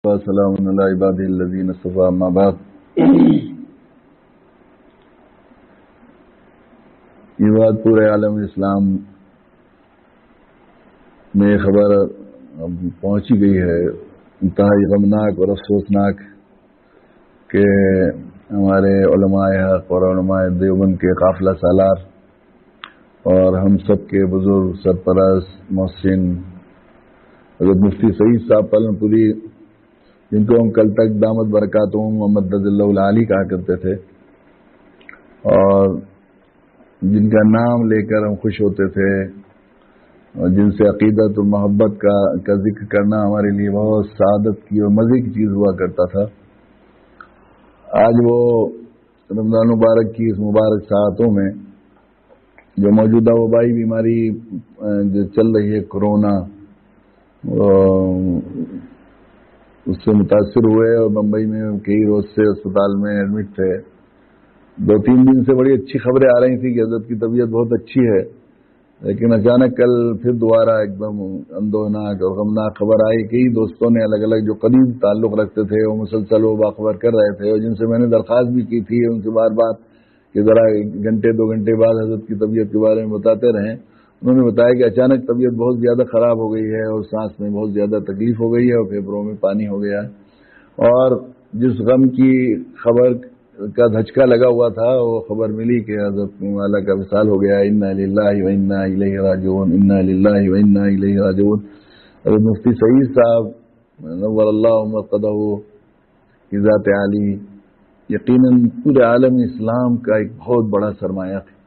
السلام علی عبادی الذین اصطفیٰ اما بعد. یہ بات پورے عالم اسلام میں خبر پہنچی گئی ہے، انتہائی غمناک اور افسوسناک، کہ ہمارے علماء حق اور علماء دیوبند کے قافلہ سالار اور ہم سب کے بزرگ سرپرست محسن حضرت مفتی سعید صاحب پالن پوری، جن کو ہم کل تک دامت برکاتہم محمد رضی اللہ العالی کہا کرتے تھے، اور جن کا نام لے کر ہم خوش ہوتے تھے اور جن سے عقیدت و محبت کا ذکر کرنا ہمارے لیے بہت سعادت کی اور مزے کی چیز ہوا کرتا تھا. آج وہ رمضان مبارک کی اس مبارک ساعتوں میں جو موجودہ وبائی بیماری جو چل رہی ہے کورونا، اس سے متاثر ہوئے اور بمبئی میں کئی روز سے اسپتال میں ایڈمٹ تھے. 2-3 دن سے بڑی اچھی خبریں آ رہی تھیں کہ حضرت کی طبیعت بہت اچھی ہے، لیکن اچانک کل پھر دوبارہ ایک دم اندوہناک اور غمناک خبر آئی. کئی دوستوں نے الگ الگ جو قریب تعلق رکھتے تھے وہ مسلسل وہ باخبر کر رہے تھے، اور جن سے میں نے درخواست بھی کی تھی ان سے بار بار کہ ذرا 1-2 گھنٹے بعد حضرت کی طبیعت کے بارے میں بتاتے رہیں. انہوں نے بتایا کہ اچانک طبیعت بہت زیادہ خراب ہو گئی ہے اور سانس میں بہت زیادہ تکلیف ہو گئی ہے اور پھیپھڑوں میں پانی ہو گیا ہے، اور جس غم کی خبر کا دھچکا لگا ہوا تھا وہ خبر ملی کہ حضرت والا کا وصال ہو گیا. انا للہ و انا الیہ راجعون، انا للہ و انا الیہ راجعون. حضرت مفتی سعید صاحب نور اللہ مرقدہ کی ذات عالی یقیناً پورے عالم اسلام کا ایک بہت بڑا سرمایہ تھا،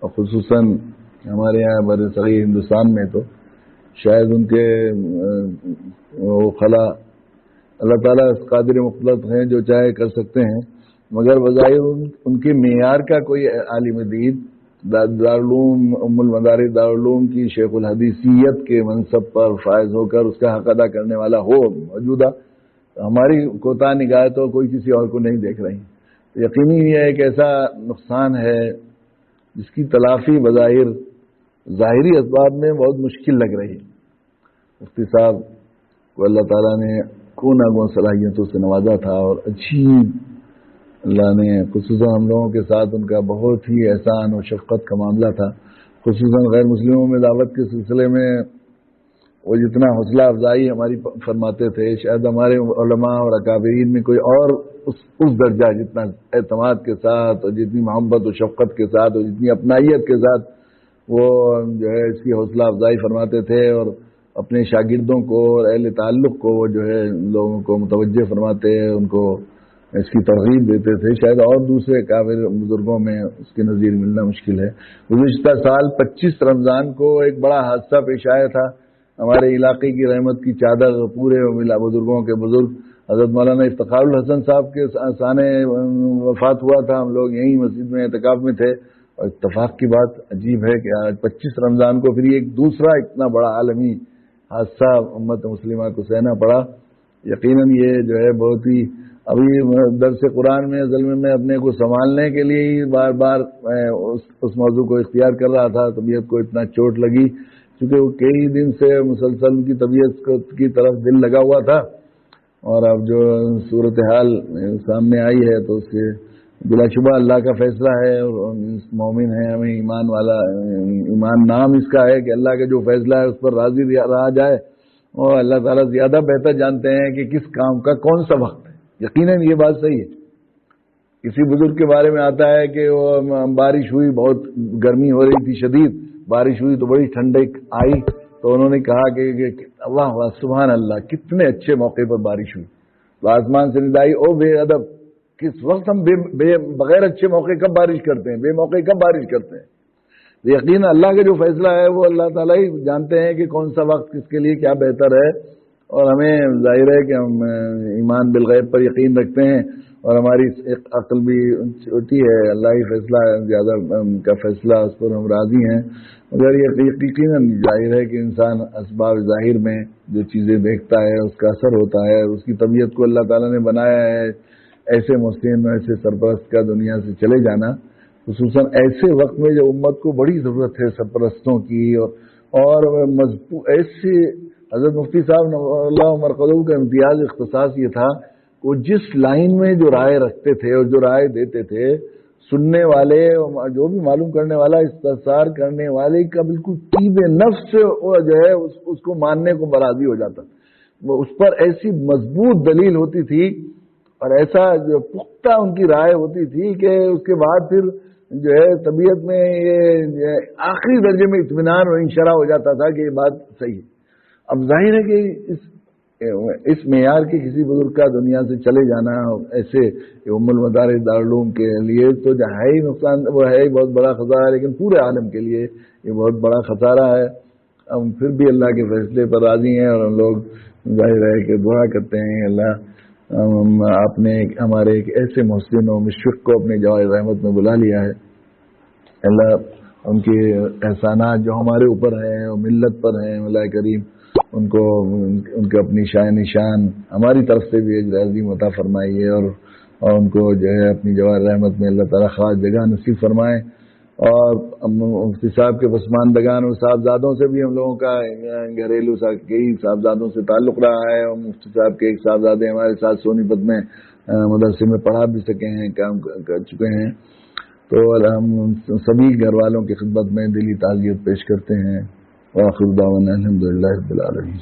اور خصوصاً ہمارے یہاں برصغیر ہندوستان میں تو شاید ان کے وہ خلا اللہ تعالیٰ قادر مطلق ہیں جو چاہے کر سکتے ہیں، مگر بظاہر ان کے معیار کا کوئی عالم دین دارالعلوم ام المدارس دارالعلوم کی شیخ الحدیثیت کے منصب پر فائز ہو کر اس کا حق ادا کرنے والا ہو موجودہ، ہماری کوتاہ نگاہ تو کوئی کسی اور کو نہیں دیکھ رہی. یقینی یہ ایک ایسا نقصان ہے جس کی تلافی بظاہر ظاہری اسباب میں بہت مشکل لگ رہی. مفتی صاحب کو اللہ تعالیٰ نے کونا گون صلاحیتوں سے نوازا تھا، اور اچھی اللہ نے خصوصاً ہم لوگوں کے ساتھ ان کا بہت ہی احسان اور شفقت کا معاملہ تھا. خصوصاً غیر مسلموں میں دعوت کے سلسلے میں وہ جتنا حوصلہ افزائی ہماری فرماتے تھے، شاید ہمارے علماء اور اکابرین میں کوئی اور اس درجہ جتنا اعتماد کے ساتھ اور جتنی محبت و شفقت کے ساتھ اور جتنی اپنائیت کے ساتھ وہ جو ہے اس کی حوصلہ افزائی فرماتے تھے، اور اپنے شاگردوں کو اور اہل تعلق کو وہ جو ہے لوگوں کو متوجہ فرماتے، ان کو اس کی ترغیب دیتے تھے. شاید اور دوسرے کابر بزرگوں میں اس کے نظیر ملنا مشکل ہے. گزشتہ سال 25 رمضان کو ایک بڑا حادثہ پیش آیا تھا. ہمارے علاقے کی رحمت کی چادر پورے بزرگوں کے بزرگ حضرت مولانا افتخار الحسن صاحب کے سانے وفات ہوا تھا. ہم لوگ یہیں مسجد میں اعتکاف میں تھے، اور اتفاق کی بات عجیب ہے کہ آج 25 رمضان کو پھر ایک دوسرا اتنا بڑا عالمی حادثہ امت مسلمہ کو سہنا پڑا. یقیناً یہ جو ہے بہت ہی ابھی درس قرآن میں اصل میں اپنے کو سنبھالنے کے لیے ہی بار بار اس موضوع کو اختیار کر رہا تھا. طبیعت کو اتنا چوٹ لگی کیونکہ وہ کئی دن سے مسلسل ان کی طبیعت کی طرف دل لگا ہوا تھا، اور اب جو صورتحال سامنے آئی ہے تو اس سے بلا شبہ اللہ کا فیصلہ ہے، اور مومن ہے ہمیں ایمان والا ایمان نام اس کا ہے کہ اللہ کا جو فیصلہ ہے اس پر راضی رہا جائے، اور اللہ تعالیٰ زیادہ بہتر جانتے ہیں کہ کس کام کا کون سا وقت ہے. یقیناً یہ بات صحیح ہے. کسی بزرگ کے بارے میں آتا ہے کہ وہ بارش ہوئی، بہت گرمی ہو رہی تھی شدید، بارش ہوئی تو بڑی ٹھنڈک آئی، تو انہوں نے کہا کہ اللہ سبحان اللہ کتنے اچھے موقع پر بارش ہوئی. تو آسمان سے ندائی او بے ادب، کس وقت ہم بغیر اچھے موقع کب بارش کرتے ہیں، بے موقع کب بارش کرتے ہیں. یقین اللہ کا جو فیصلہ ہے وہ اللہ تعالیٰ ہی جانتے ہیں کہ کون سا وقت کس کے لیے کیا بہتر ہے. اور ہمیں ظاہر ہے کہ ہم ایمان بالغیب پر یقین رکھتے ہیں، اور ہماری عقل بھی چھوٹی ہے. اللہ ہی فیصلہ زیادہ کا فیصلہ اس پر ہم راضی ہیں. مگر یہ یقیناً ظاہر ہے کہ انسان اسباب ظاہر میں جو چیزیں دیکھتا ہے اس کا اثر ہوتا ہے. اس کی طبیعت کو اللہ تعالیٰ نے بنایا ہے ایسے محسن ایسے سرپرست کا دنیا سے چلے جانا، خصوصاً ایسے وقت میں جو امت کو بڑی ضرورت ہے سرپرستوں کی، اور ایسے حضرت مفتی صاحب اللہ مرقدو کا امتیاز اختصاص یہ تھا کہ وہ جس لائن میں جو رائے رکھتے تھے اور جو رائے دیتے تھے، سننے والے جو بھی معلوم کرنے والا، استفسار کرنے والے کا بالکل طیب نفس سے جو ہے اس کو ماننے کو راضی ہو جاتا. وہ اس پر ایسی مضبوط دلیل ہوتی تھی اور ایسا جو پختہ ان کی رائے ہوتی تھی کہ اس کے بعد پھر جو ہے طبیعت میں یہ آخری درجے میں اطمینان اور انشراح ہو جاتا تھا کہ یہ بات صحیح ہے. اب ظاہر ہے کہ اس معیار کے کسی بزرگ کا دنیا سے چلے جانا ایسے ام المدارس دارالعلوم کے لیے تو ہے ہی نقصان، وہ ہے ہی بہت بڑا خسارہ، لیکن پورے عالم کے لیے یہ بہت بڑا خسارہ ہے. ہم پھر بھی اللہ کے فیصلے پر راضی ہیں اور ہم لوگ ظاہر ہے کہ دعا کرتے ہیں اللہ آپ نے ہمارے ایک ایسے محسن و مشفق کو اپنے جوائے رحمت میں بلا لیا ہے. اللہ ان کے احسانات جو ہمارے اوپر ہیں اور ملت پر ہیں، اللہ کریم ان کو ان کے اپنی شان نشان ہماری طرف سے بھی اجر عظیم عطا فرمائیے اور ان کو جو ہے اپنی جوار رحمت میں اللہ تعالیٰ خاص جگہ نصیب فرمائے. اور مفتی صاحب کے پسماندگان اور صاحبزادوں سے بھی ہم لوگوں کا گھریلو کئی صاحبزادوں سے تعلق رہا ہے اور مفتی صاحب کے ایک صاحبزادے ہمارے ساتھ سونی پت میں مدرسے میں پڑھا بھی سکے ہیں، کام کر چکے ہیں. تو ہم سبھی گھر والوں کی خدمت میں دلی تعزیت پیش کرتے ہیں. وآخر دعوانا الحمدللہ رب العالمین.